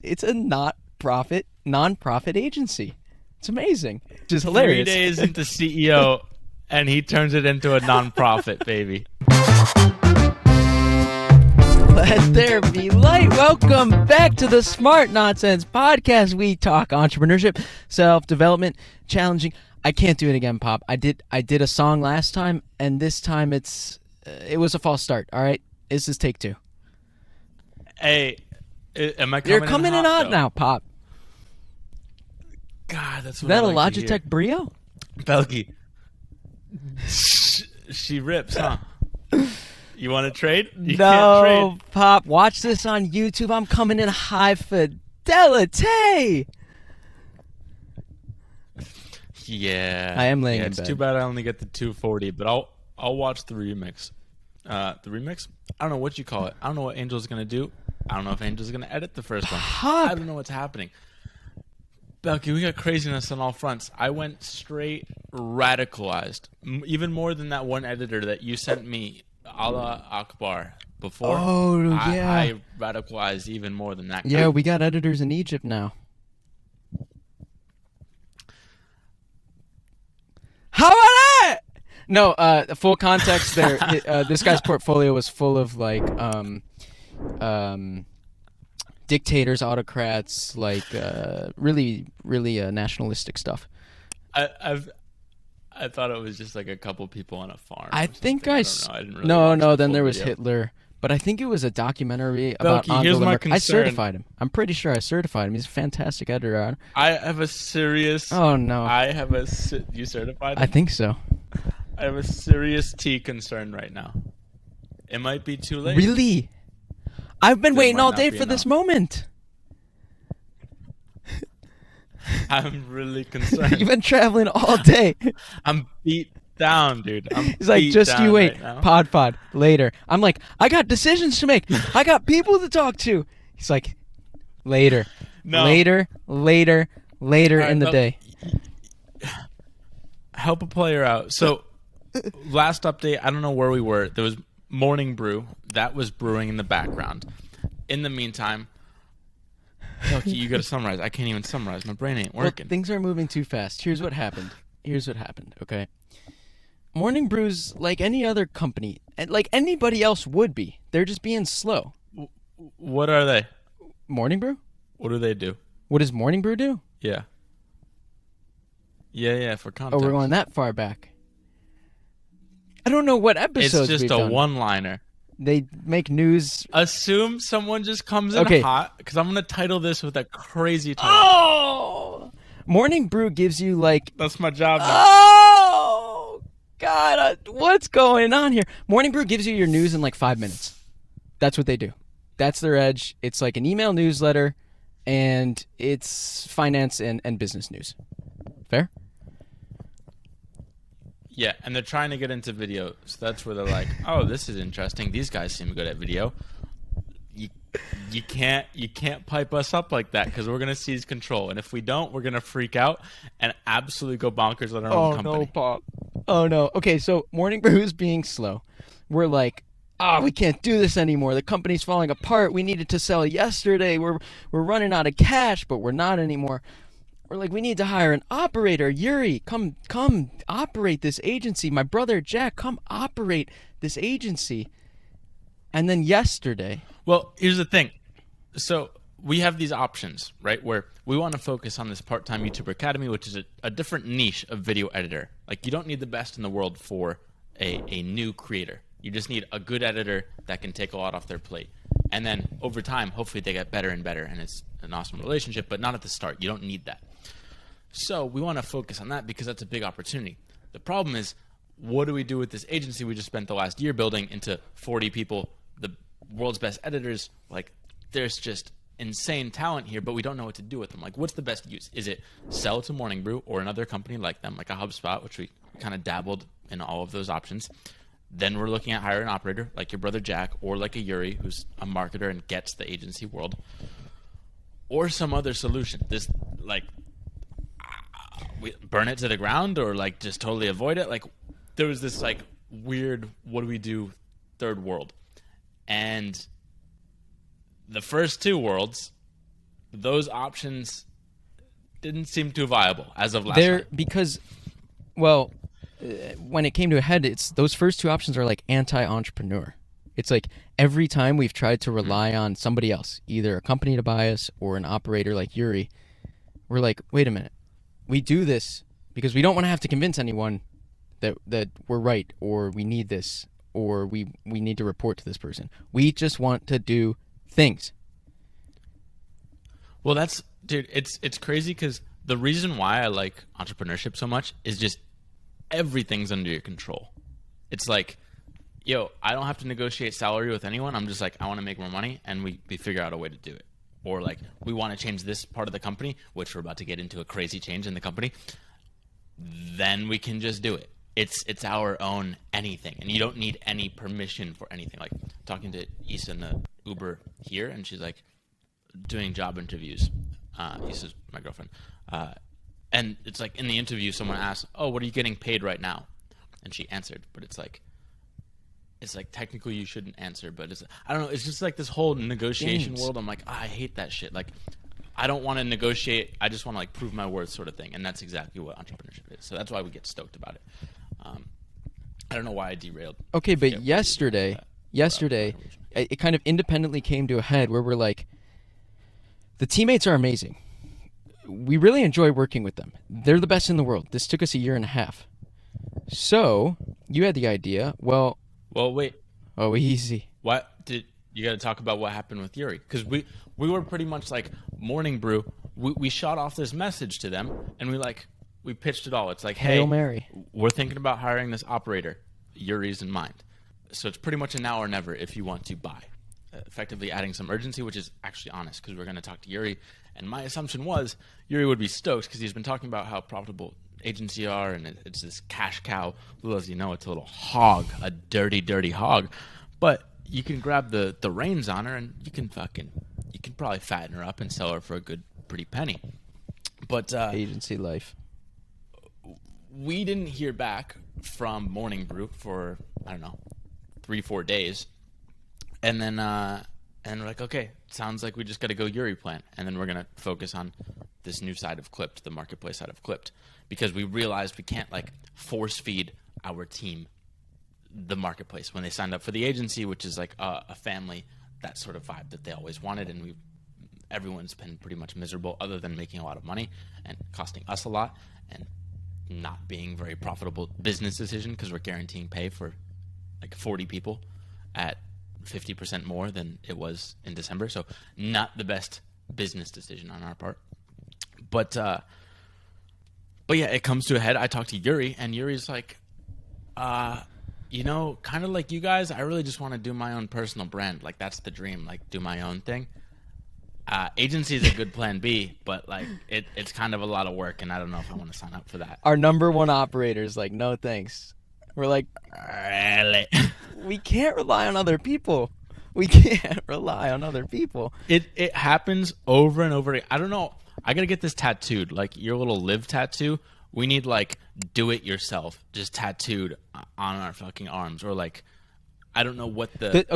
It's a non-profit agency. It's amazing. Which is hilarious. 3 days into CEO, and he turns it into a nonprofit, baby. Let there be light. Welcome back to the Smart Nonsense Podcast. We talk entrepreneurship, self-development, challenging. I can't do it again, Pop. I did a song last time, and this time it was a false start. All right, this is take two. Hey, am I coming? You're coming in hot now, Pop. God, that's what Is that I a like to Logitech Brio? Belky. She rips, huh? You want to trade? You can't trade. Pop. Watch this on YouTube. I'm coming in high fidelity. Yeah, I am laying in it's bed. too bad I only get the 240, but I'll watch the remix. The remix? I don't know what you call it. I don't know what Angel's gonna do. I don't know if Angel's gonna edit the first one. Pop. I don't know what's happening. Belky, we got craziness on all fronts. I went straight radicalized, even more than that one editor that you sent me, Allah Akbar. Before, Oh, yeah. I radicalized even more than that. Yeah, we got editors in Egypt now. How about that? No, full context there. This guy's portfolio was full of like dictators, autocrats, like really nationalistic stuff. I thought it was just like a couple people on a farm. I think I don't know. I didn't really watch the then full there was video. Hitler, but I think it was a documentary about Belky, here's Angela my Merkel. I concern. certified him. I'm pretty sure I certified him. He's a fantastic editor. I have a serious. Oh no, You certified? I think so. I have a serious T concern right now. It might be too late. Really? I've been There waiting might all not day be for this enough. moment. I'm really concerned. You've been traveling all day. I'm beat down, dude. He's like, just you wait. Right now. Pod later. I'm like, I got decisions to make. I got people to talk to. He's like, later. No. Later right, in the but- day. Help a player out. So, last update, I don't know where we were. There was morning brew. That was brewing in the background. In the meantime, Belky, you got to summarize. I can't even summarize. My brain ain't Well, working. things are moving too fast. Here's what happened. Okay? Morning Brew's like any other company, and like anybody else would be. They're just being slow. What are they? Morning Brew? What do they do? What does Morning Brew do? Yeah. Yeah, for context. Oh, we're going that far back. I don't know what It's episodes just we've a done. one-liner. They make news. Assume someone just comes in Okay. hot, because I'm going to title this with a crazy title. Oh! Morning Brew gives you like, That's my job now. oh, God, what's going on here? Morning Brew gives you your news in like 5 minutes. That's what they do. That's their edge. It's like an email newsletter, and it's finance and business news. Fair? Yeah, and they're trying to get into video, so that's where they're like, "Oh, this is interesting. These guys seem good at video. You can't pipe us up like that because we're gonna seize control, and if we don't, we're gonna freak out and absolutely go bonkers on our own company." Pop. Oh, no. Okay, so Morning Brew is being slow. We're like, we can't do this anymore. The company's falling apart. We needed to sell yesterday. We're running out of cash, but we're not anymore. We're like, we need to hire an operator. Yuri, come operate this agency. My brother Jack, come operate this agency. And then yesterday, Well, here's the thing. So we have these options, right, where we want to focus on this part-time YouTuber Academy, which is a different niche of video editor. Like, you don't need the best in the world for a new creator. You just need a good editor that can take a lot off their plate. And then over time, hopefully they get better and better, and it's an awesome relationship, but not at the start. You don't need that. So we want to focus on that because that's a big opportunity. The problem is, what do we do with this agency we just spent the last year building into 40 people, the world's best editors? Like, there's just insane talent here, but we don't know what to do with them. Like, what's the best use? Is it sell to Morning Brew or another company like them, like a HubSpot, which we kind of dabbled in all of those options? Then we're looking at hiring an operator like your brother Jack, or like a Yuri who's a marketer and gets the agency world, or some other solution. This, like, we burn it to the ground, or like just totally avoid it. Like, there was this like weird, what do we do, third world. And the first two worlds those options didn't seem too viable as of last night. Because, well, when it came to a head, it's those first two options are like anti-entrepreneur. It's like every time we've tried to rely on somebody else, either a company to buy us or an operator like Yuri, we're like, wait a minute, we do this because we don't want to have to convince anyone that we're right, or we need this, or we need to report to this person. We just want to do things. Well, dude, it's crazy because the reason why I like entrepreneurship so much is just everything's under your control. It's like, yo, I don't have to negotiate salary with anyone. I'm just like, I want to make more money, and we figure out a way to do it. Or like, we want to change this part of the company, which we're about to get into a crazy change in the company. Then we can just do it. It's our own anything, and you don't need any permission for anything. Like talking to Issa in the Uber here, and she's like doing job interviews. Issa's my girlfriend, and it's like in the interview, someone asks, "Oh, what are you getting paid right now?" And she answered, but it's like technically you shouldn't answer, but I don't know. It's just like this whole negotiation world. I'm like, I hate that shit. Like, I don't want to negotiate. I just want to like prove my worth, sort of thing. And that's exactly what entrepreneurship is. So that's why we get stoked about it. I don't know why I derailed. Okay, but yesterday, it kind of independently came to a head where we're like, the teammates are amazing. We really enjoy working with them. They're the best in the world. This took us a year and a half. So you had the idea. Well, wait. Oh, easy. What did you got to talk about? What happened with Yuri? Because we were pretty much like Morning Brew. We shot off this message to them, and we pitched it all. It's like, hey, Hail Mary. We're thinking about hiring this operator. Yuri's in mind. So it's pretty much a now or never if you want to buy. Effectively adding some urgency, which is actually honest, because we're going to talk to Yuri. And my assumption was Yuri would be stoked because he's been talking about how profitable agency are, and it's this cash cow. Little as you know, it's a little hog, a dirty, dirty hog. But you can grab the reins on her, and you can probably fatten her up and sell her for a good, pretty penny. But agency life. We didn't hear back from Morning Brew for, I don't know, 3-4 days. And then we're like, okay, sounds like we just got to go Yuri plan. And then we're going to focus on this new side of Clipt, the marketplace side of Clipt. Because we realized we can't like force feed our team the marketplace. When they signed up for the agency, which is like a family, that sort of vibe that they always wanted. And everyone's been pretty much miserable other than making a lot of money and costing us a lot. And not being very profitable business decision because we're guaranteeing pay for like 40 people at 50% more than it was in December. So not the best business decision on our part. But yeah, it comes to a head. I talked to Yuri, and Yuri's like, kind of like you guys, I really just want to do my own personal brand. Like, that's the dream, like do my own thing. Agency is a good plan B, but like it's kind of a lot of work, and I don't know if I want to sign up for that. Our number one operator is like, no thanks. We're like, really? We can't rely on other people. It happens over and over again. I don't know. I gotta get this tattooed, like your little live tattoo. We need like do it yourself, just tattooed on our fucking arms, or like I don't know what the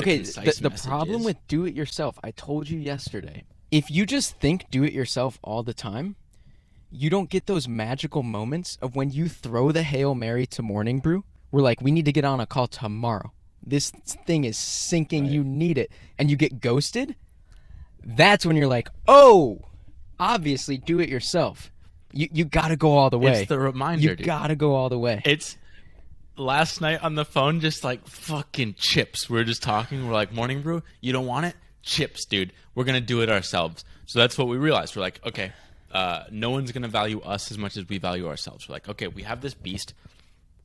problem is. with do it yourself. I told you yesterday. If you just think do it yourself all the time, you don't get those magical moments of when you throw the Hail Mary to Morning Brew. We're like, we need to get on a call tomorrow. This thing is sinking. Right. You need it. And you get ghosted. That's when you're like, oh, obviously do it yourself. You got to go all the way. It's the reminder, You got to go all the way. It's last night on the phone, just like fucking chips. We were just talking. We're like, Morning Brew, you don't want it? Chips, dude. We're going to do it ourselves. So that's what we realized. We're like, okay, no one's going to value us as much as we value ourselves. We're like, okay, we have this beast.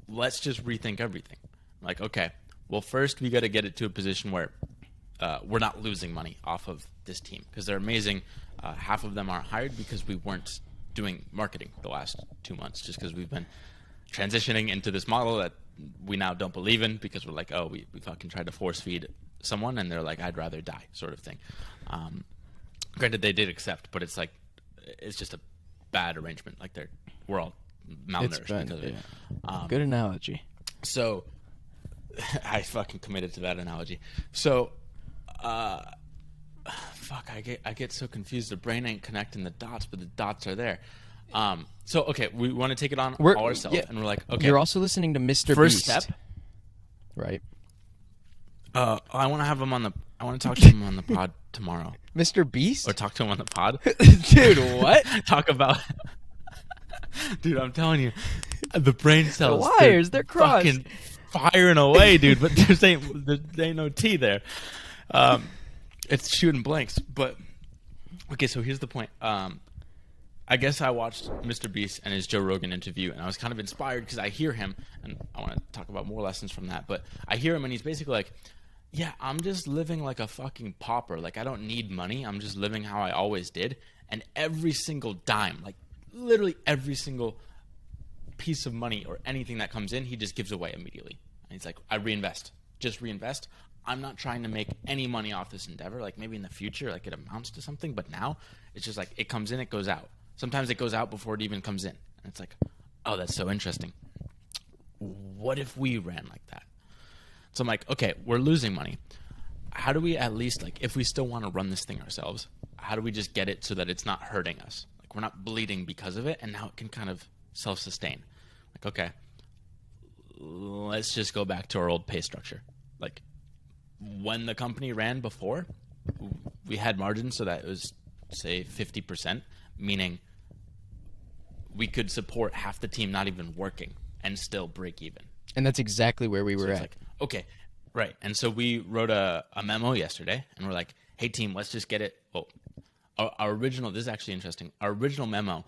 Let's just rethink everything. Like, okay, well, first we got to get it to a position where we're not losing money off of this team because they're amazing. Half of them aren't hired because we weren't doing marketing the last 2 months just because we've been transitioning into this model that we now don't believe in because we're like, oh, we fucking tried to force feed someone and they're like, I'd rather die, sort of thing. Granted, they did accept, but it's like, it's just a bad arrangement. Like we're all malnourished because of it. Good analogy. So I fucking committed to that analogy. So fuck, I get so confused. The brain ain't connecting the dots, but the dots are there. So okay, we want to take it on all ourselves, and we're like, okay. You're also listening to Mr. First Beast. step, right? I want to have him on the. I want to talk to him on the pod tomorrow. Mr. Beast? Or talk to him on the pod. Dude, what? Talk about. Dude, I'm telling you, the brain cells. The wires, they're crossed. Fucking firing away, dude. But there ain't no T there. It's shooting blanks. But okay, so here's the point. I guess I watched Mr. Beast and his Joe Rogan interview, and I was kind of inspired because I hear him, and I want to talk about more lessons from that. But I hear him, and he's basically like, yeah, I'm just living like a fucking pauper. Like, I don't need money. I'm just living how I always did. And every single dime, like literally every single piece of money or anything that comes in, he just gives away immediately. And he's like, I reinvest. Just reinvest. I'm not trying to make any money off this endeavor. Like, maybe in the future, like, it amounts to something. But now, it's just like, it comes in, it goes out. Sometimes it goes out before it even comes in. And it's like, oh, that's so interesting. What if we ran like that? So I'm like, okay, we're losing money. How do we at least, like, if we still want to run this thing ourselves, how do we just get it so that it's not hurting us? Like, we're not bleeding because of it, and now it can kind of self-sustain. Like, okay, let's just go back to our old pay structure. Like, when the company ran before, we had margins so that it was, say, 50%, meaning we could support half the team not even working and still break even. And that's exactly where we were at. Like, okay, right. And so we wrote a memo yesterday, and we're like, hey, team, let's just get it. Oh, our original, this is actually interesting. Our original memo,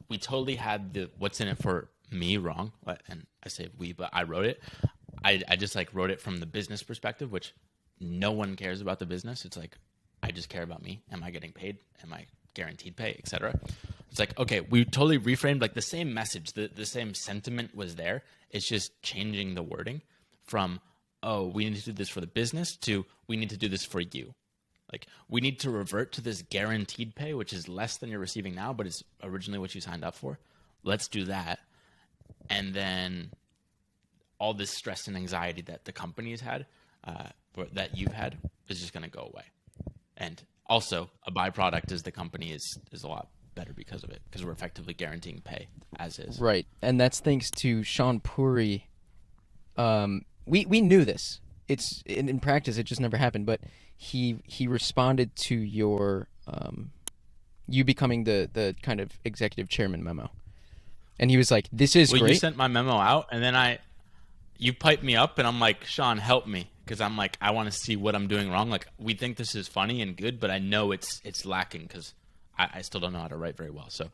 we totally had the what's in it for me wrong. And I say we, but I wrote it. I just like wrote it from the business perspective, which no one cares about the business. It's like, I just care about me. Am I getting paid? Am I guaranteed pay, etc. It's like, okay, we totally reframed, like the same message, the same sentiment was there. It's just changing the wording from, oh, we need to do this for the business to we need to do this for you. Like, we need to revert to this guaranteed pay, which is less than you're receiving now, but it's originally what you signed up for. Let's do that. And then all this stress and anxiety that the company's had, or that you've had, is just going to go away. And also, a byproduct is the company is a lot better because of it, because we're effectively guaranteeing pay as is. Right, and that's thanks to Shaan Puri. We knew this. It's in practice, it just never happened. But he responded to your you becoming the kind of executive chairman memo, and he was like, "This is great." You sent my memo out, and then you piped me up, and I'm like, Shaan, help me. Because I'm like, I want to see what I'm doing wrong. Like, we think this is funny and good, but I know it's lacking because I still don't know how to write very well. So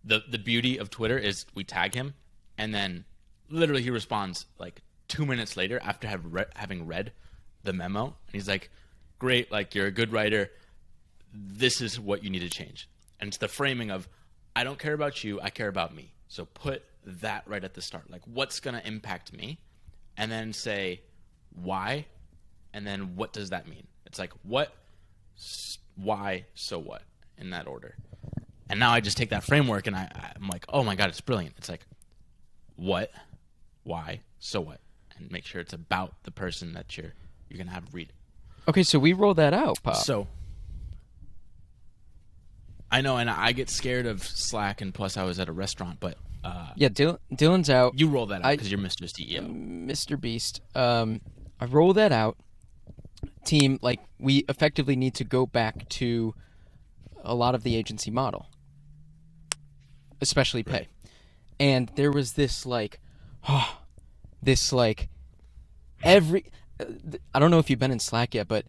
the beauty of Twitter is we tag him, and then literally he responds like 2 minutes later after having read the memo. And he's like, great, like, you're a good writer. This is what you need to change. And it's the framing of, I don't care about you, I care about me. So put that right at the start. Like, what's going to impact me? And then say, why, and then what does that mean? It's like, what, why, so what, in that order. And now I just take that framework and I'm like, oh my God, it's brilliant. It's like, what, why, so what, and make sure it's about the person that you're gonna have read. Okay, so we roll that out, Pop. So I know, and I get scared of Slack, and plus I was at a restaurant, but yeah, Dylan's out. You roll that out because you're Mr. CEO. Mr. Beast. I roll that out. Team, like, we effectively need to go back to a lot of the agency model, especially pay. Right. And there was this like, every. I don't know if you've been in Slack yet, but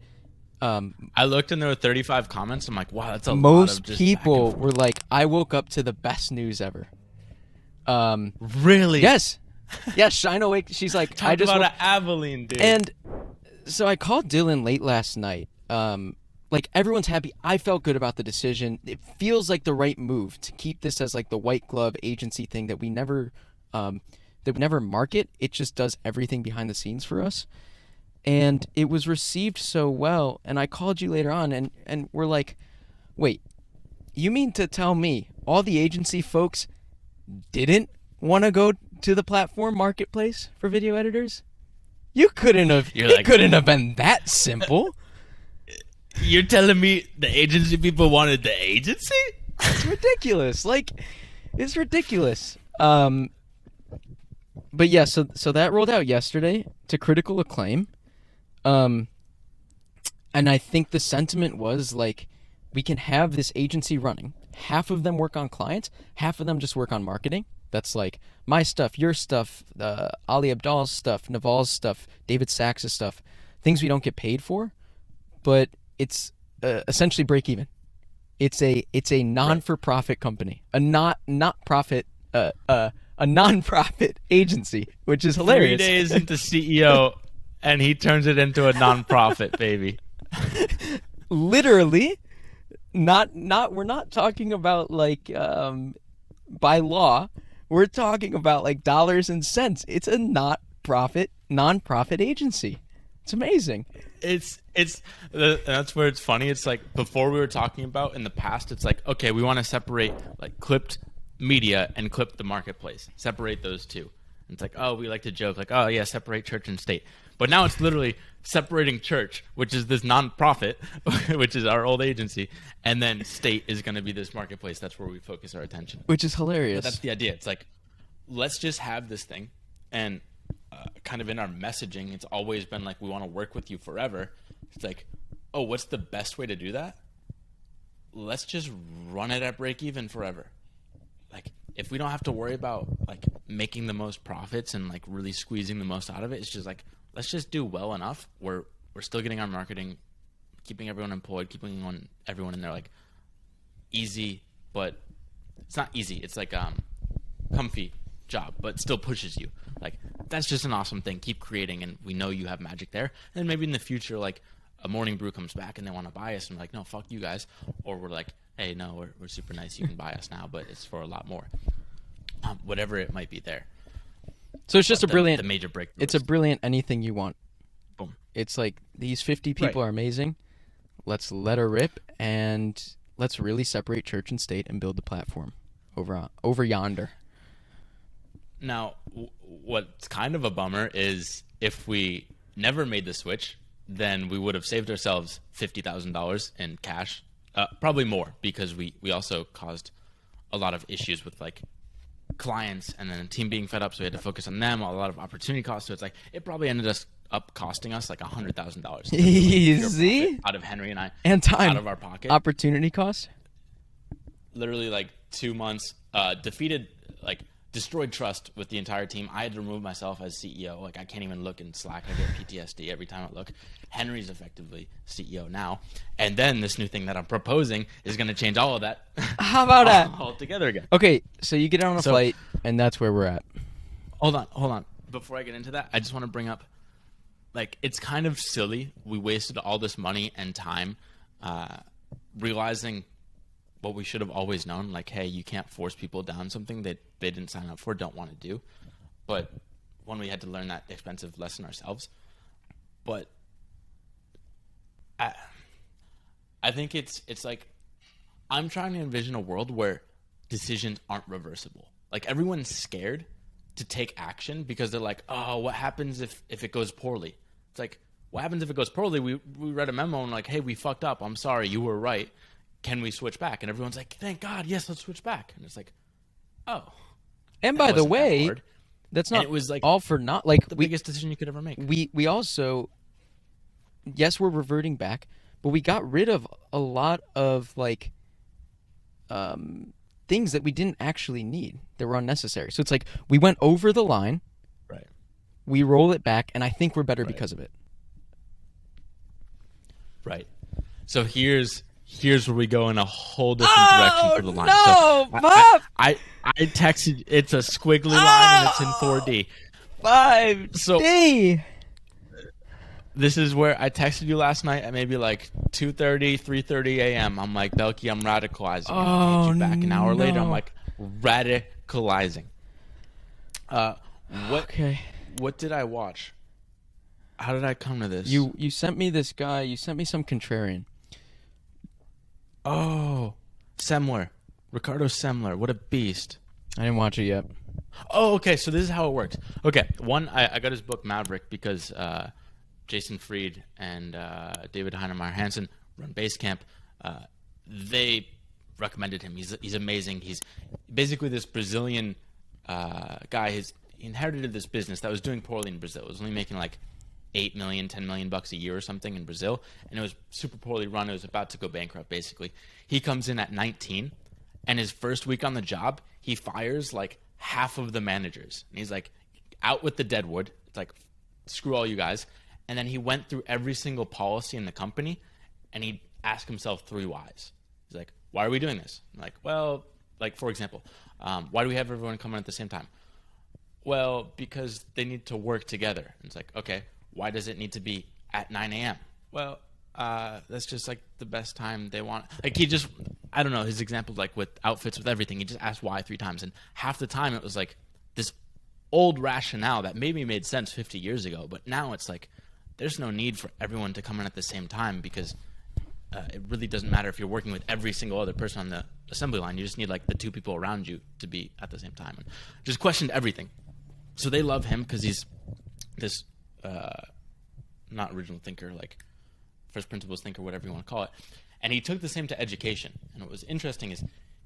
I looked and there were 35 comments. I'm like, wow, that's a lot of most just people were like, I woke up to the best news ever. Really? Yes. Yes, Shine Awake. She's like, Talk about an Abilene, dude. And so I called Dylan late last night. Like, everyone's happy. I felt good about the decision. It feels like the right move to keep this as like the white glove agency thing that we never market. It just does everything behind the scenes for us. And it was received so well. And I called you later on, and we're like, wait, you mean to tell me all the agency folks didn't want to go to the platform marketplace for video editors? You couldn't have. It couldn't have been that simple. You're telling me the agency people wanted the agency? It's ridiculous. Like, it's ridiculous. But yeah, so that rolled out yesterday to critical acclaim. And I think the sentiment was like, we can have this agency running. Half of them work on clients, half of them just work on marketing. That's like my stuff, your stuff, Ali Abdal's stuff, Naval's stuff, David Sachs' stuff, things we don't get paid for, but it's essentially break even. It's a non-for-profit company, a non-profit agency, which is hilarious. 3 days into CEO, and he turns it into a non-profit, baby. Literally, not. We're not talking about like by law. We're talking about like dollars and cents. It's a non-profit agency. It's amazing. That's where it's funny. It's like before we were talking about in the past, it's like, okay, we want to separate like Clipped Media and Clipped the Marketplace. Separate those two. And it's like, oh, we like to joke like, oh yeah, separate church and state. But now it's literally separating church, which is this nonprofit, which is our old agency, and then state is going to be this marketplace. That's where we focus our attention. Which is hilarious. But that's the idea. It's like, let's just have this thing, and kind of in our messaging, it's always been like, we want to work with you forever. It's like, oh, what's the best way to do that? Let's just run it at break even forever. Like, if we don't have to worry about like making the most profits and like really squeezing the most out of it, it's just like, let's just do well enough where we're still getting our marketing, keeping everyone employed, keeping everyone in there like easy, but it's not easy. It's like comfy job, but still pushes you. Like, that's just an awesome thing. Keep creating, and we know you have magic there. And maybe in the future, like a Morning Brew comes back and they want to buy us, and we're like, no, fuck you guys. Or we're like, hey, no, we're super nice. You can buy us now, but it's for a lot more. Whatever it might be there. So it's just the major breakthrough. It's a brilliant anything you want. Boom. It's like these 50 people are amazing. Let's let her rip, and let's really separate church and state and build the platform over yonder. Now, what's kind of a bummer is if we never made the switch, then we would have saved ourselves $50,000 in cash. Probably more, because we also caused a lot of issues with like clients and then a team being fed up, so we had to focus on them, a lot of opportunity costs. So it's like it probably ended up costing us like $100,000 easy out of Henry and I, and time out of our pocket. Opportunity cost. Literally like 2 months. Destroyed trust with the entire team. I had to remove myself as CEO. Like, I can't even look in Slack. I get PTSD every time I look. Henry's effectively CEO now. And then this new thing that I'm proposing is going to change all of that. How about that? All together again. Okay, so you get on a flight, and that's where we're at. Hold on. Before I get into that, I just want to bring up, like, it's kind of silly. We wasted all this money and time realizing what we should have always known, like, hey, you can't force people down something that they didn't sign up for, don't want to do. But when we had to learn that expensive lesson ourselves. But I think it's like, I'm trying to envision a world where decisions aren't reversible. Like, everyone's scared to take action because they're like, oh, what happens if it goes poorly? It's like, what happens if it goes poorly? We read a memo and like, hey, we fucked up. I'm sorry, you were right. Can we switch back? And everyone's like, thank God, yes, let's switch back. And it's like, oh. And by the way, that's not, it was like all for not like the biggest decision you could ever make. We also, yes, we're reverting back, but we got rid of a lot of like things that we didn't actually need that were unnecessary. So it's like we went over the line, right? We roll it back, and I think we're better because of it. Right. So here's where we go in a whole different direction for the line. No, so Bob! I texted. It's a squiggly line and it's in 4D. 5D. So this is where I texted you last night at maybe like 2:30, 3:30 a.m. I'm like, Belky, I'm radicalizing. I you back an hour later. I'm like, radicalizing. What did I watch? How did I come to this? You sent me this guy. You sent me some contrarian. Oh, Semler. Ricardo Semler. What a beast. I didn't watch it yet. Oh, okay. So this is how it works. Okay. One, I got his book Maverick because Jason Fried and David Heinemeier Hansen run Basecamp. They recommended him. He's amazing. He's basically this Brazilian guy. He inherited this business that was doing poorly in Brazil. It was only making like 8 million, 10 million bucks a year or something in Brazil, and it was super poorly run. It was about to go bankrupt, basically. He comes in at 19, and his first week on the job, he fires like half of the managers, and he's like, out with the deadwood. It's like, screw all you guys. And then he went through every single policy in the company, and he asked himself 3 whys. He's like, why are we doing this? I'm like, well, like, for example, why do we have everyone come in at the same time? Well, because they need to work together. And it's like, okay, why does it need to be at 9 a.m.? Well, that's just like the best time they want. Like, he just, I don't know, his example, like with outfits, with everything, he just asked why 3 times. And half the time it was like this old rationale that maybe made sense 50 years ago. But now it's like, there's no need for everyone to come in at the same time, because it really doesn't matter if you're working with every single other person on the assembly line. You just need like the 2 people around you to be at the same time. And just questioned everything. So they love him because he's this not original thinker, like first principles thinker, whatever you want to call it. And he took the same to education. And what was interesting is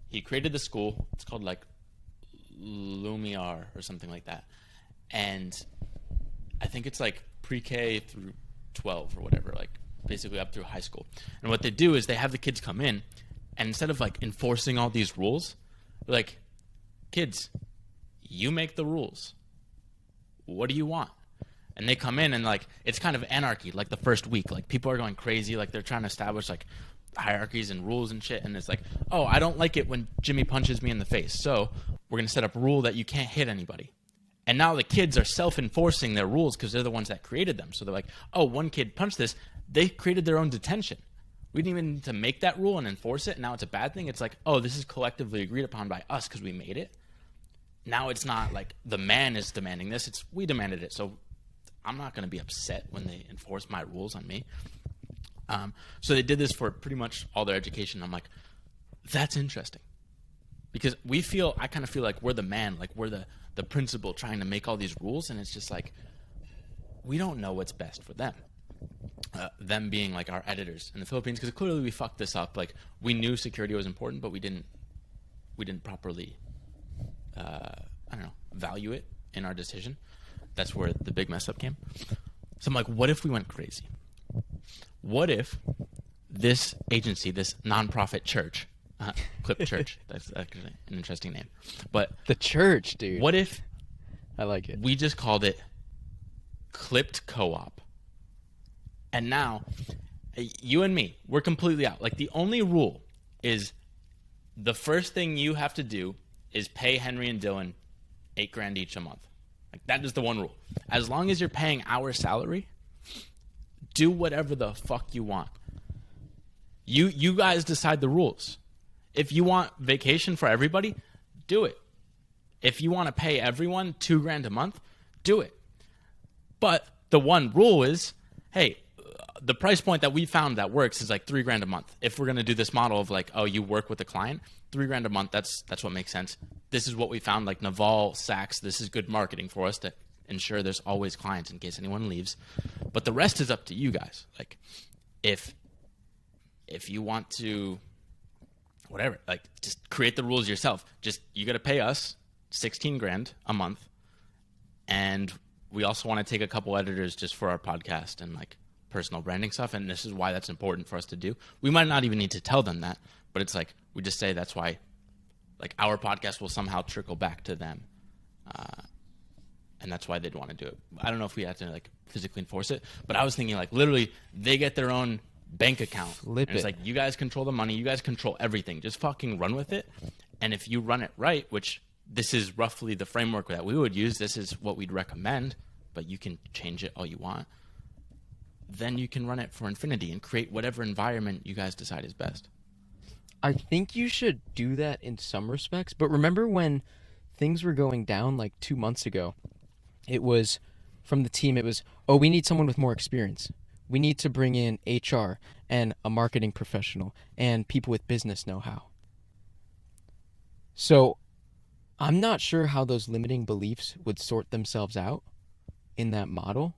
he created the school. It's called like Lumiar or something like that. And I think it's like pre-K through 12 or whatever, like basically up through high school. And what they do is they have the kids come in, and instead of like enforcing all these rules, they're like, kids, you make the rules. What do you want? And they come in and like, it's kind of anarchy, like the first week. Like people are going crazy, like they're trying to establish like hierarchies and rules and shit. And it's like, oh, I don't like it when Jimmy punches me in the face, so we're going to set up a rule that you can't hit anybody. And now the kids are self-enforcing their rules because they're the ones that created them. So they're like, oh, one kid punched this. They created their own detention. We didn't even need to make that rule and enforce it. Now it's a bad thing. It's like, oh, this is collectively agreed upon by us because we made it. Now it's not like the man is demanding this. It's we demanded it. So I'm not going to be upset when they enforce my rules on me. So they did this for pretty much all their education. I'm like, that's interesting. Because I kind of feel like we're the man, like we're the principal trying to make all these rules, and it's just like, we don't know what's best for them. Them being like our editors in the Philippines, because clearly we fucked this up. Like we knew security was important, but we didn't properly, value it in our decision. That's where the big mess up came. So I'm like, what if we went crazy? What if this agency, this nonprofit church, Clipt Church, that's actually an interesting name, but The church, dude. what if I like it. we just called it Clipt Co-Op? And now, you and me, we're completely out. Like, the only rule is the first thing you have to do is pay Henry and Dylan $8,000 each a month. Like, that is the one rule. As long as you're paying our salary, do whatever the fuck you want. You guys decide the rules. If you want vacation for everybody, do it. If you want to pay everyone $2,000 a month, do it. But the one rule is, hey, the price point that we found that works is like $3,000 a month. If we're going to do this model of like, oh, you work with a client, $3,000 a month, that's what makes sense. This is what we found, like Naval, Saks, this is good marketing for us to ensure there's always clients in case anyone leaves. But the rest is up to you guys. Like, if you want to, whatever, like, just create the rules yourself. Just, you got to pay us $16,000 a month. And we also want to take a couple editors just for our podcast and like personal branding stuff. And this is why that's important for us to do. We might not even need to tell them that, but it's like, we just say that's why, like, our podcast will somehow trickle back to them. And that's why they'd want to do it. I don't know if we have to like physically enforce it, but I was thinking like literally they get their own bank account. Flip and it's it. like, you guys control the money. You guys control everything. Just fucking run with it. And if you run it right, which this is roughly the framework that we would use, this is what we'd recommend, but you can change it all you want, then you can run it for infinity and create whatever environment you guys decide is best. I think you should do that in some respects. But remember when things were going down like 2 months ago, it was from the team, it was, oh, we need someone with more experience. We need to bring in HR and a marketing professional and people with business know-how. So I'm not sure how those limiting beliefs would sort themselves out in that model,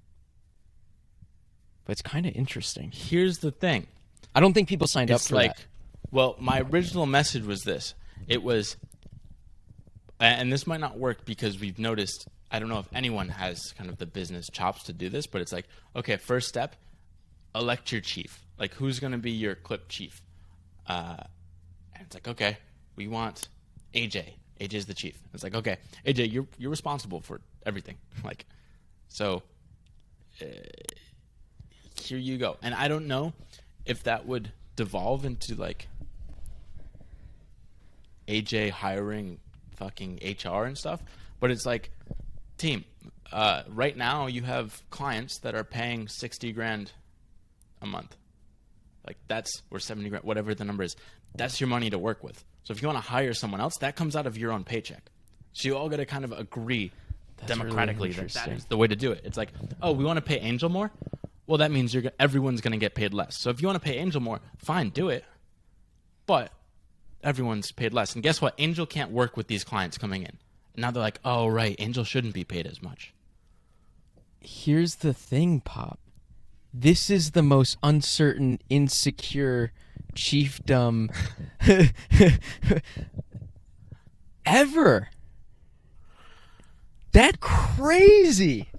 but it's kind of interesting. Here's the thing. I don't think people signed up It's for like, that. well, my original message was this. It was, and this might not work because we've noticed, I don't know if anyone has kind of the business chops to do this, but it's like, okay, first step, elect your chief. Like, who's going to be your Clip chief? And it's like, okay, we want AJ. AJ's the chief. It's like, okay, AJ, you're responsible for everything. Like, so here you go. And I don't know if that would devolve into like AJ hiring fucking HR and stuff, but it's like, team, right now you have clients that are paying 60 grand a month. Like that's, or 70 grand, whatever the number is. That's your money to work with. So if you want to hire someone else, that comes out of your own paycheck. So you all got to kind of agree democratically really that interesting. is the way to do it. It's like, oh, we want to pay Angel more. Well, that means everyone's going to get paid less. So if you want to pay Angel more, fine, do it. But everyone's paid less. And guess what? Angel can't work with these clients coming in. And now they're like, oh, right, Angel shouldn't be paid as much. Here's the thing, Pop. This is the most uncertain, insecure chiefdom ever. That's crazy.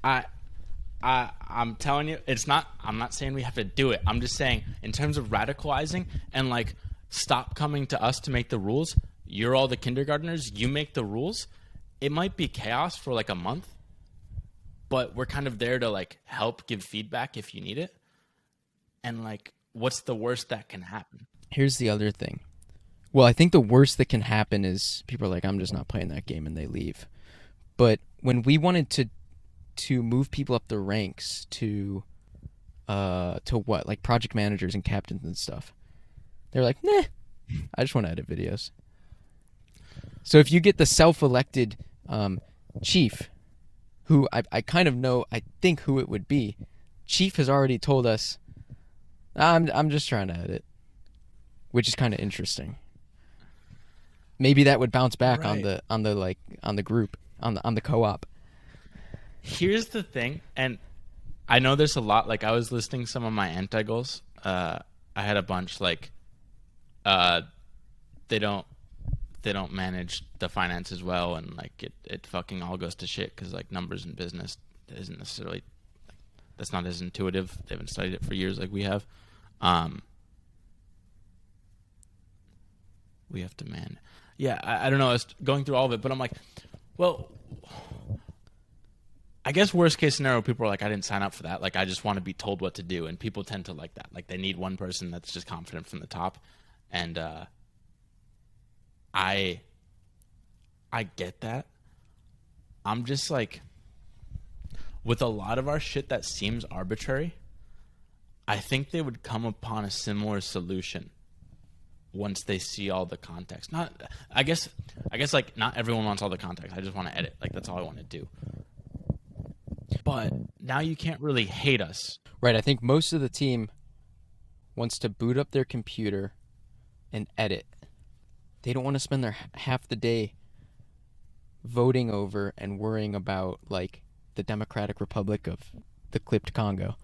I'm telling you, it's not. I'm not saying we have to do it. I'm just saying, in terms of radicalizing and like, stop coming to us to make the rules. You're all the kindergartners. You make the rules. It might be chaos for like a month, but we're kind of there to like help give feedback if you need it. And like, what's the worst that can happen? Here's the other thing. Well, I think the worst that can happen is people are like, I'm just not playing that game, and they leave. But when we wanted to move people up the ranks to what? Like project managers and captains and stuff. They're like, nah, I just want to edit videos. So if you get the self-elected chief, who I kind of know, I think who it would be, Chief has already told us, I'm just trying to edit, which is kind of interesting. Maybe that would bounce back Right. on the group, on the co-op. Here's the thing, and I know there's a lot. Like I was listing some of my anti-goals. I had a bunch like they don't manage the finances well, and like it fucking all goes to shit because like numbers in business isn't necessarily, that's not as intuitive. They haven't studied it for years like we have. We have to man. Yeah, I don't know. I was going through all of it, but I'm like, well, I guess worst case scenario, people are like, I didn't sign up for that. Like, I just want to be told what to do. And people tend to like that. Like, they need one person that's just confident from the top. And I get that. I'm just like, with a lot of our shit that seems arbitrary, I think they would come upon a similar solution once they see all the context. I guess like not everyone wants all the context. I just want to edit. Like, that's all I want to do. But now you can't really hate us. Right, I think most of the team wants to boot up their computer and edit. They don't want to spend their half the day voting over and worrying about like the Democratic Republic of the Clipped Congo.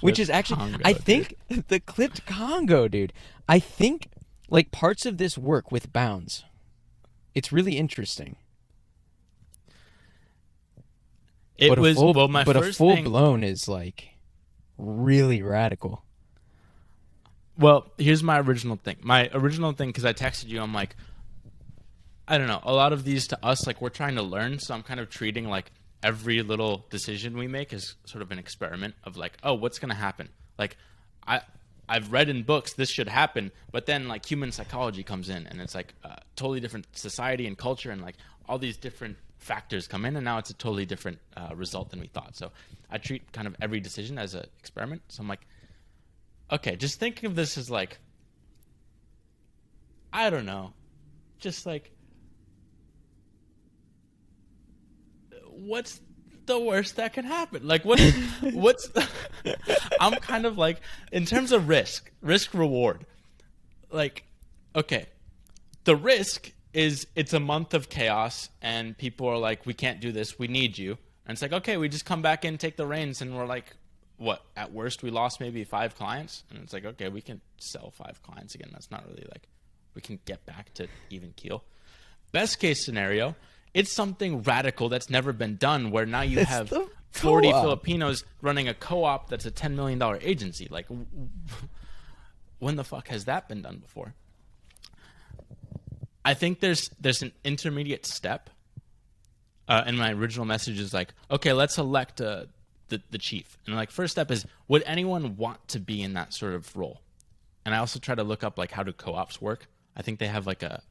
Which is actually, Congo, I think, the Clipped Congo, dude. I think, like, parts of this work with bounds. It's really interesting. It was a full, well, my but first a full thing, blown is like really radical. Well, here's my original thing. My original thing, because I texted you, I'm like, I don't know. A lot of these to us, like, we're trying to learn, so I'm kind of treating like every little decision we make is sort of an experiment of like, oh, what's going to happen? Like, I've read in books this should happen, but then like human psychology comes in, and it's like a totally different society and culture, and like all these different factors come in, and now it's a totally different result than we thought. So I treat kind of every decision as an experiment. So I'm like, okay, just thinking of this as like, I don't know, just like, what's the worst that can happen? Like, what's I'm kind of like, in terms of risk reward, like, okay, the risk is it's a month of chaos and people are like, we can't do this, we need you. And it's like, okay, we just come back in, take the reins, and we're like, what, at worst we lost maybe 5 clients, and it's like, okay, we can sell 5 clients again. That's not really like we can get back to even keel. Best case scenario, it's something radical that's never been done, where now you have 40 Filipinos running a co-op that's a $10 million agency. Like, when the fuck has that been done before? I think there's an intermediate step. And my original message is like, okay, let's elect the chief. And like, first step is, would anyone want to be in that sort of role? And I also try to look up like how do co-ops work. I think they have like a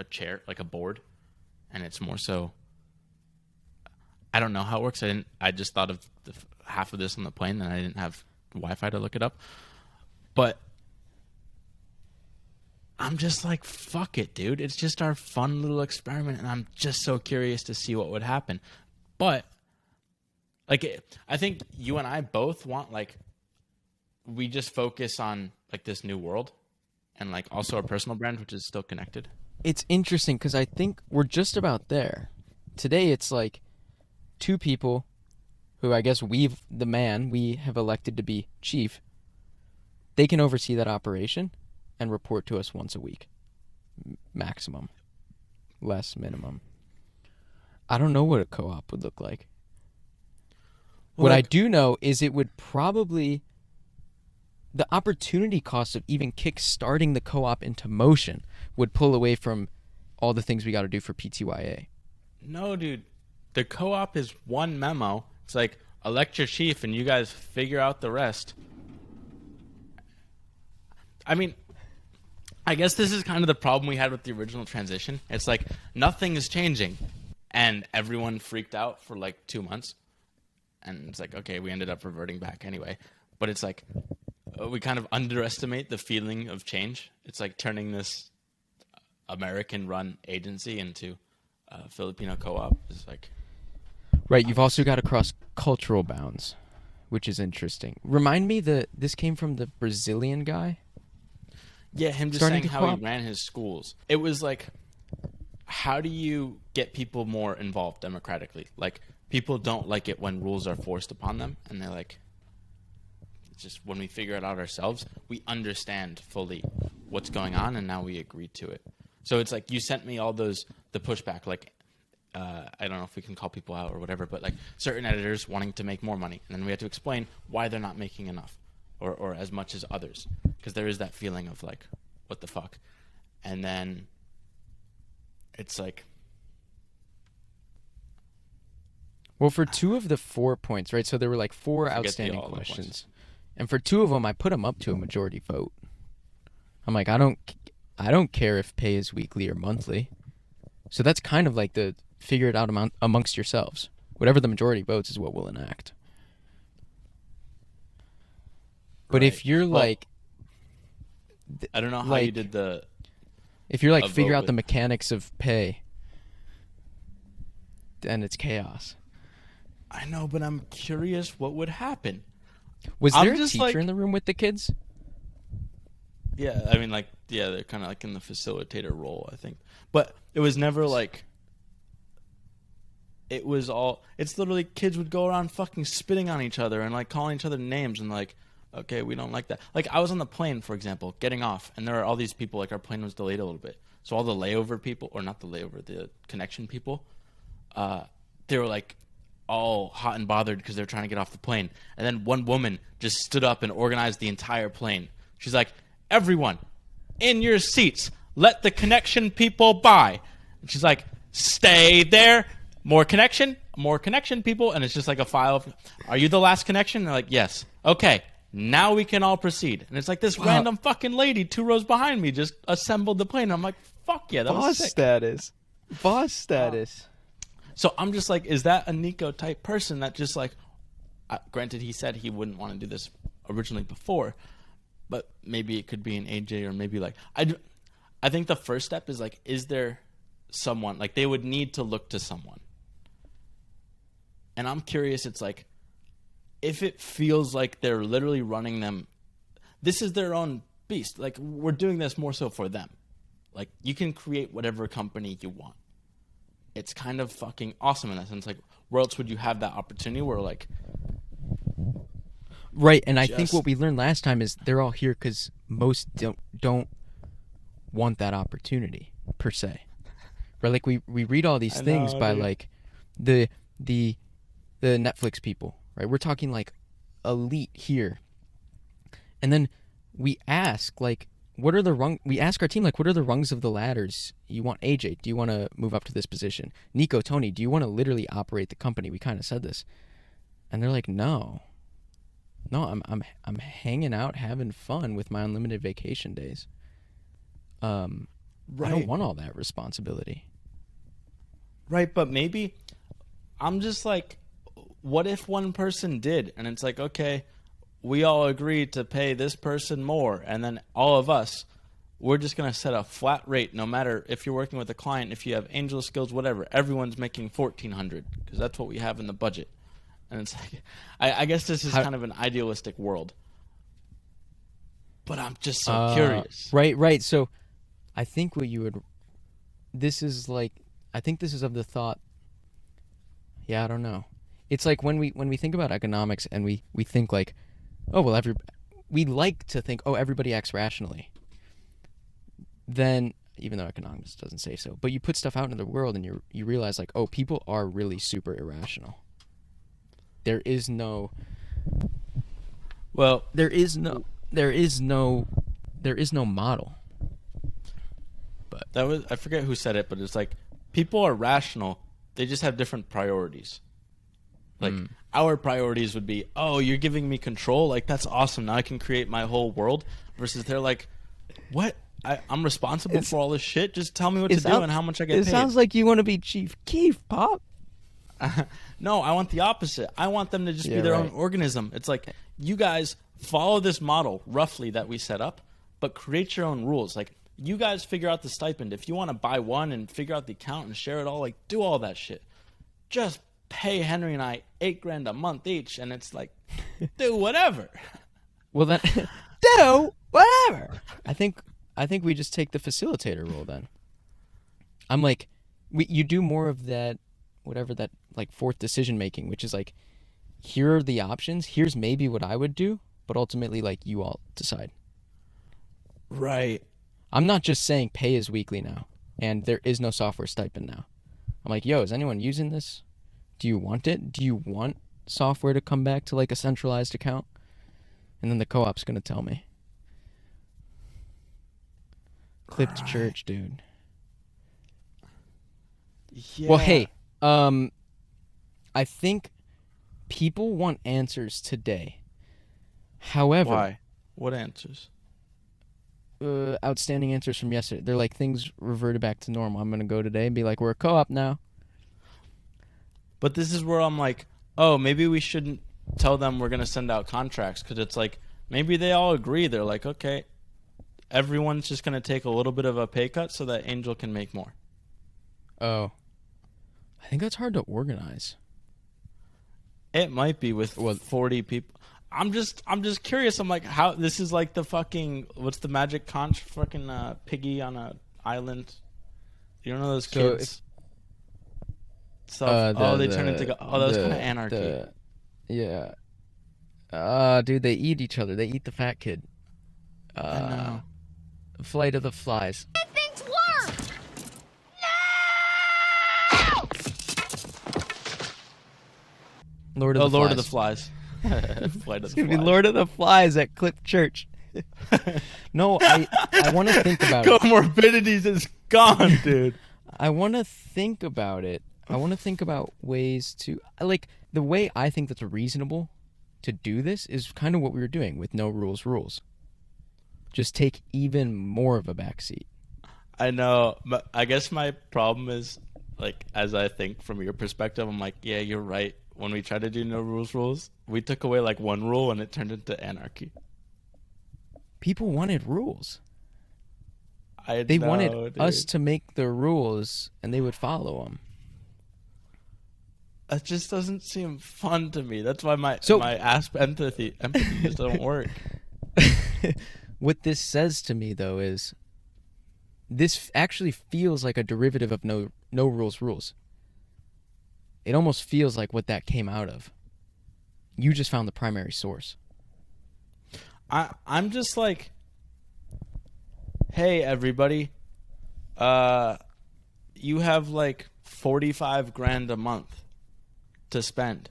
chair, like a board, and it's more so. I don't know how it works. I just thought of half of this on the plane, and I didn't have Wi-Fi to look it up. But I'm just like, fuck it, dude. It's just our fun little experiment, and I'm just so curious to see what would happen. But like, I think you and I both want, like, we just focus on like this new world, and like also our personal brand, which is still connected. It's interesting because I think we're just about there. Today it's like 2 people who I guess we have elected to be chief. They can oversee that operation and report to us once a week. Maximum. Less minimum. I don't know what a co-op would look like. Well, what I do know is it would probably... The opportunity cost of even kick-starting the co-op into motion would pull away from all the things we got to do for PTYA. No, dude. The co-op is one memo. It's like, elect your chief and you guys figure out the rest. I mean, I guess this is kind of the problem we had with the original transition. It's like, nothing is changing. And everyone freaked out for like 2 months. And it's like, okay, we ended up reverting back anyway. But it's like, we kind of underestimate the feeling of change. It's like turning this American-run agency into a Filipino co-op. It's like... Right, you've also got to cross cultural bounds, which is interesting. Remind me, this came from the Brazilian guy? Yeah, him just saying how he ran his schools. It was like, how do you get people more involved democratically? Like, people don't like it when rules are forced upon them, and they're like... Just when we figure it out ourselves, we understand fully what's going on, and now we agree to it. So it's like, you sent me all the pushback, like, I don't know if we can call people out or whatever, but like certain editors wanting to make more money, and then we have to explain why they're not making enough or as much as others, because there is that feeling of like, what the fuck? And then it's like... Well, for 2 of the 4 points, right? So there were like 4 outstanding questions. And for 2 of them, I put them up to a majority vote. I'm like, I don't care if pay is weekly or monthly. So that's kind of like the figure it out amongst yourselves. Whatever the majority votes is what we'll enact. But Right. if you're like... I don't know how you did the... If you're like, figure out the mechanics of pay, then it's chaos. I know, but I'm curious what would happen. Was there a teacher in the room with the kids? Yeah, I mean, like, yeah, they're kind of like in the facilitator role, I think. But it was never like... It was all... It's literally kids would go around fucking spitting on each other and like calling each other names and like, okay, we don't like that. Like, I was on the plane, for example, getting off, and there are all these people, like, our plane was delayed a little bit. So all the layover people, or not the layover, the connection people, they were like... all hot and bothered because they're trying to get off the plane. And then one woman just stood up and organized the entire plane. She's like, everyone, in your seats, let the connection people by. And she's like, stay there. More connection people. And it's just like a file of, are you the last connection? And they're like, yes. Okay, now we can all proceed. And it's like this random fucking lady 2 rows behind me just assembled the plane. I'm like, fuck yeah, that was sick. Boss status. So I'm just like, is that a Nico type person that just like, granted he said he wouldn't want to do this originally before, but maybe it could be an AJ, or maybe like, I think the first step is like, is there someone, like they would need to look to someone. And I'm curious, it's like, if it feels like they're literally running them, this is their own beast. Like, we're doing this more so for them. Like, you can create whatever company you want. It's kind of fucking awesome in that sense. Like, where else would you have that opportunity where, like... Right, and I think what we learned last time is they're all here because most don't want that opportunity per se. Right, like we read all these things by like the Netflix people, right? We're talking like elite here, and then we ask like, what are the rung? We ask our team like, what are the rungs of the ladders you want? AJ, do you want to move up to this position? Nico, Tony, do you want to literally operate the company? We kind of said this, and they're like, no, I'm hanging out, having fun with my unlimited vacation days. I don't want all that responsibility. Right, but maybe I'm just like, what if one person did, and it's like, okay, we all agreed to pay this person more, and then all of us, we're just going to set a flat rate, no matter if you're working with a client, if you have angel skills, whatever, everyone's making $1,400 because that's what we have in the budget. And it's like, I guess this is kind of an idealistic world, but I'm just so curious. Right. So I think what you would, this is like, I think this is of the thought, I don't know. It's like when we think about economics and we think like, oh, well, we like to think, oh, everybody acts rationally. Then, even though economics doesn't say so, but you put stuff out into the world and you realize like, oh, people are really super irrational. There is no model. But I forget who said it, but it's like, people are rational. They just have different priorities. Like, our priorities would be, oh, you're giving me control? Like, that's awesome. Now I can create my whole world. Versus they're like, what? I'm responsible for all this shit? Just tell me what to do and how much I get paid. It sounds like you want to be Chief Keef, Pop. No, I want the opposite. I want them to just be their own organism. It's like, you guys follow this model, roughly, that we set up, but create your own rules. Like, you guys figure out the stipend. If you want to buy one and figure out the account and share it all, like, do all that shit. Just pay Henry and I $8,000 a month each, and it's like, do whatever. Well, then, do whatever. I think we just take the facilitator role then. I'm like, you do more of that, whatever that like fourth decision making, which is like, here are the options. Here's maybe what I would do, but ultimately, like, you all decide. Right. I'm not just saying pay is weekly now, and there is no software stipend now. I'm like, yo, is anyone using this? Do you want it? Do you want software to come back to like a centralized account? And then the co-op's going to tell me. Clipt Church, dude. Yeah. Well, hey, I think people want answers today. However... Why? What answers? Outstanding answers from yesterday. They're like, things reverted back to normal. I'm going to go today and be like, we're a co-op now. But this is where I'm like, oh, maybe we shouldn't tell them we're going to send out contracts, because it's like, maybe they all agree. They're like, okay, everyone's just going to take a little bit of a pay cut so that Angel can make more. Oh. I think that's hard to organize. It might be with 40 people. I'm just curious. I'm like, how this is like the fucking, what's the magic conch fucking piggy on a island? You don't know those kids? They turn into that was kind of anarchy. Dude, they eat each other. They eat the fat kid. I know. Flight of the Flies. Things work. No! Lord of the Flies. Flight of It's the gonna be Flies. Lord of the Flies at Clip Church. No, I want to think about it. Comorbidities is gone, dude. I want to think about it. I want to think about ways to, like, the way I think that's reasonable to do this is kind of what we were doing with no rules. Just take even more of a backseat. I know, but I guess my problem is, like, as I think from your perspective, I'm like, yeah, you're right. When we tried to do no rules, we took away like one rule and it turned into anarchy. People wanted rules. They wanted us to make the rules and they would follow them. It just doesn't seem fun to me. That's why my empathy just don't work. What this says to me, though, is this actually feels like a derivative of no rules. It almost feels like what that came out of. You just found the primary source. I'm just like, hey everybody, you have like 45 grand a month to spend.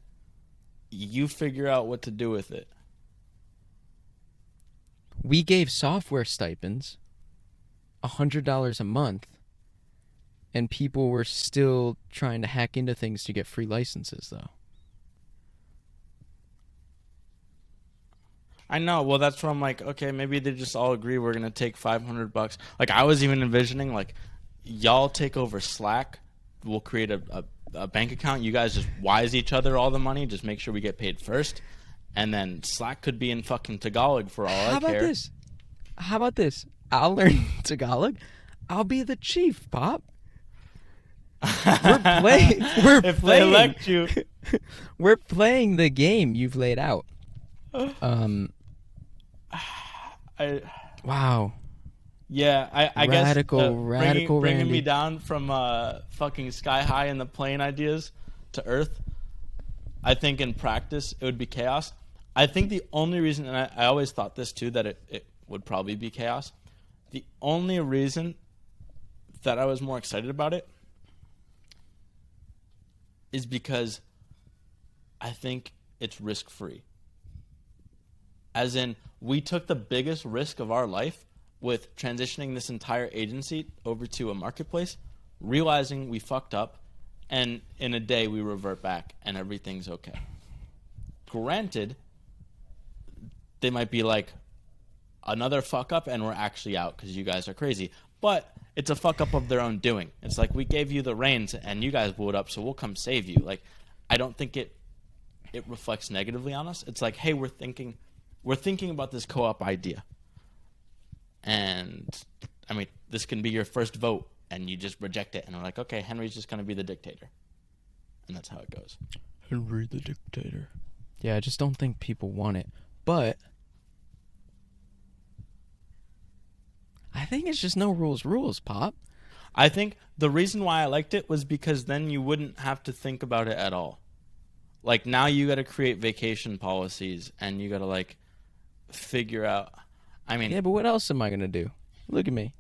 You figure out what to do with it. We gave software stipends $100 a month, and people were still trying to hack into things to get free licenses, though. I know. Well, that's where I'm like, okay, maybe they just all agree we're gonna take $500. Like I was even envisioning, like, y'all take over Slack. We'll create a bank account. You guys just wise each other all the money. Just make sure we get paid first, and then Slack could be in fucking Tagalog for all I care. How about this? I'll learn Tagalog. I'll be the chief, Pop. We're playing. If they elect you, We're playing the game you've laid out. Wow. Yeah, I Radical guess bringing Randy. me down from fucking sky high in the plane ideas to earth. I think in practice it would be chaos. I think the only reason, and I always thought this too, that it would probably be chaos. The only reason that I was more excited about it is because I think it's risk free. As in, we took the biggest risk of our life with transitioning this entire agency over to a marketplace, realizing we fucked up, and in a day we revert back and everything's okay. Granted, they might be like, another fuck up and we're actually out because you guys are crazy. But it's a fuck up of their own doing. It's like, we gave you the reins and you guys blew it up, so we'll come save you. Like, I don't think it reflects negatively on us. It's like, hey, we're thinking about this co-op idea. And, I mean, this can be your first vote, and you just reject it. And we're like, okay, Henry's just going to be the dictator. And that's how it goes. Henry the dictator. Yeah, I just don't think people want it. But I think it's just no rules, Pop. I think the reason why I liked it was because then you wouldn't have to think about it at all. Like, now you got to create vacation policies, and you got to, like, figure out. I mean, Yeah, but what else am I gonna do? Look at me.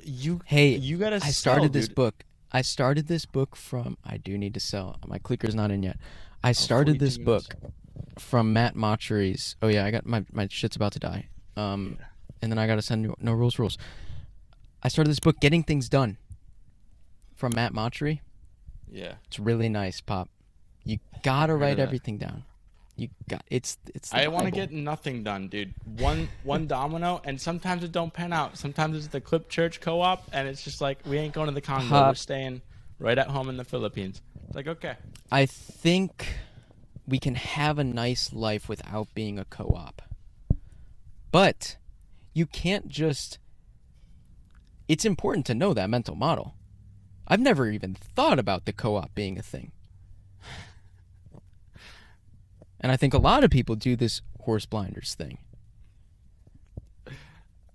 you got to I started this book. I started this book from. I do need to sell. My clicker's not in yet. I started this 42 book minutes. from Matt Mochery's. Oh yeah, I got my shit's about to die. And then I gotta send no rules. I started this book, Getting Things Done, from Matt Mochery. Yeah. It's really nice, Pop. You gotta heard of write that. everything down. You got it's. The I want to Bible. get nothing done, dude. One domino, and sometimes it don't pan out. Sometimes it's the Clipt Co-Op, and it's just like, we ain't going to the Congo. Pop. We're staying right at home in the Philippines. It's like, okay. I think we can have a nice life without being a co-op. But you can't just. It's important to know that mental model. I've never even thought about the co-op being a thing. And I think a lot of people do this horse blinders thing.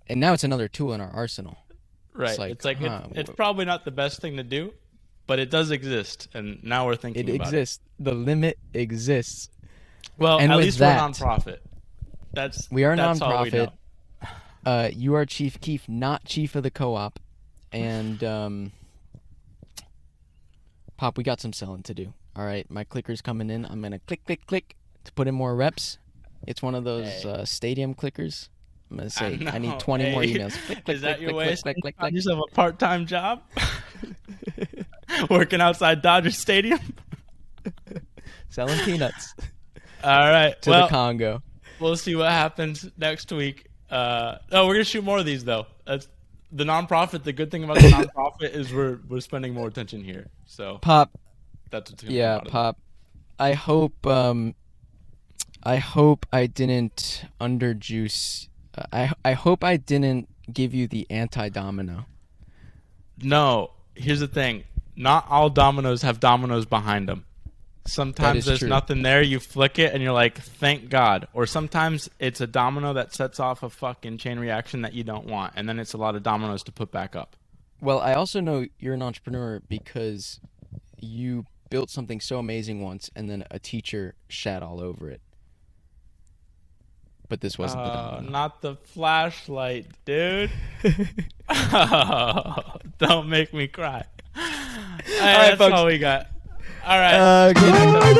And now it's another tool in our arsenal. Right. It's probably not the best thing to do, but it does exist, and now we're thinking It about exists. The limit exists. it. Well, And at with least that, we're nonprofit. We are that's all we nonprofit. know. You are Chief Keef, not chief of the co-op. And, Pop, we got some selling to do. All right, my clicker's coming in. I'm going to click to put in more reps. It's one of those stadium clickers. I'm going to say I need 20 more emails. Click, Is that your way of click, saying click. find yourself a part-time job? Working outside Dodger Stadium? Selling peanuts All right. to Well, the Congo. we'll see what happens next week. We're gonna shoot more of these though. That's the nonprofit. The good thing about the nonprofit is we're spending more attention here. So Pop, that's what's gonna yeah, come out of it. Pop. I hope I didn't underjuice. I hope I didn't give you the anti-domino. No, here's the thing. Not all dominoes have dominoes behind them. Sometimes is there's true. nothing there. You flick it and you're like, thank God. Or sometimes it's a domino that sets off a fucking chain reaction that you don't want. And then it's a lot of dominoes to put back up. Well, I also know you're an entrepreneur because you built something so amazing once and then a teacher shat all over it. but this wasn't the domino. Not the flashlight, dude. Don't make me cry. All right, that's folks. all we got. All right. Good night.